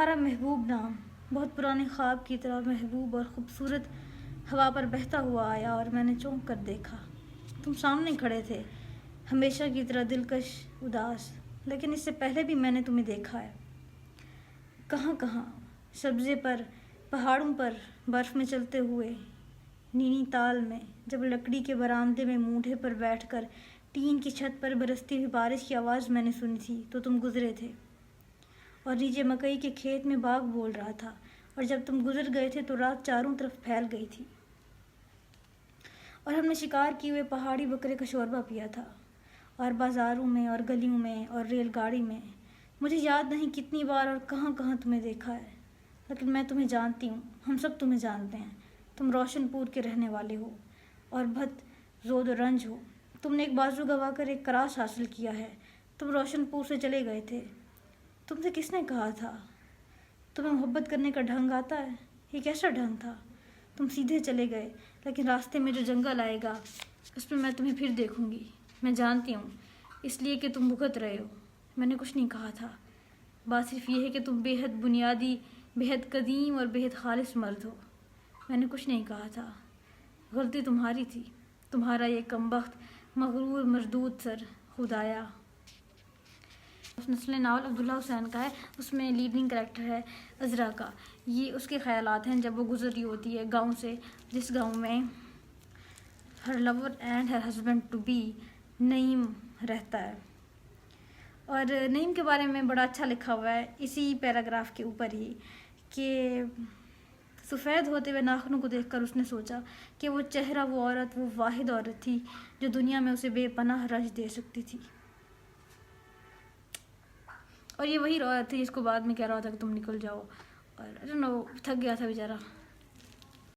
تمہارا محبوب نام بہت پرانے خواب کی طرح محبوب اور خوبصورت ہوا پر بہتا ہوا آیا اور میں نے چونک کر دیکھا۔ تم سامنے کھڑے تھے، ہمیشہ کی طرح دلکش، اداس، لیکن اس سے پہلے بھی میں نے تمہیں دیکھا ہے۔ کہاں کہاں، سبزے پر، پہاڑوں پر، برف میں چلتے ہوئے، نینی تال میں، جب لکڑی کے برآمدے میں مونڈھے پر بیٹھ کر ٹین کی چھت پر برستی ہوئی بارش کی آواز میں نے سنی تھی تو تم گزرے تھے، اور نیچے مکئی کے کھیت میں باغ بول رہا تھا، اور جب تم گزر گئے تھے تو رات چاروں طرف پھیل گئی تھی، اور ہم نے شکار کیے ہوئے پہاڑی بکرے کا شوربہ پیا تھا، اور بازاروں میں اور گلیوں میں اور ریل گاڑی میں، مجھے یاد نہیں کتنی بار اور کہاں کہاں تمہیں دیکھا ہے، لیکن میں تمہیں جانتی ہوں، ہم سب تمہیں جانتے ہیں، تم روشن پور کے رہنے والے ہو اور بہت زود و رنج ہو، تم نے ایک بازو گوا کر ایک کراس حاصل کیا ہے، تم روشن پور سے چلے گئے تھے، تم سے کس نے کہا تھا؟ تمہیں محبت کرنے کا ڈھنگ آتا ہے؟ یہ کیسا ڈھنگ تھا؟ تم سیدھے چلے گئے، لیکن راستے میں جو جنگل آئے گا اس میں تمہیں پھر دیکھوں گی، میں جانتی ہوں، اس لیے کہ تم بھگت رہے ہو۔ میں نے کچھ نہیں کہا تھا، بات صرف یہ ہے کہ تم بے حد بنیادی، بے حد قدیم اور بے حد خالص مرد ہو۔ میں نے کچھ نہیں کہا تھا، غلطی تمہاری تھی، تمہارا یہ کمبخت مغرور مردود سر، خدایا۔ اس نسل ناول عبداللہ حسین کا ہے، اس میں لیڈنگ کریکٹر ہے عذرا کا۔ یہ اس کے خیالات ہیں جب وہ گزر رہی ہوتی ہے گاؤں سے، جس گاؤں میں her lover and her husband to be Naeem رہتا ہے، اور نعیم کے بارے میں بڑا اچھا لکھا ہوا ہے اسی پیراگراف کے اوپر ہی، کہ سفید ہوتے ہوئے ناخنوں کو دیکھ کر اس نے سوچا کہ وہ چہرہ، وہ عورت، وہ واحد عورت تھی جو دنیا میں اسے بے پناہ رنج دے سکتی تھی، اور یہ وہی عورت تھی جس کو بعد میں کہہ رہا تھا کہ تم نکل جاؤ، اور تھک گیا تھا بیچارہ۔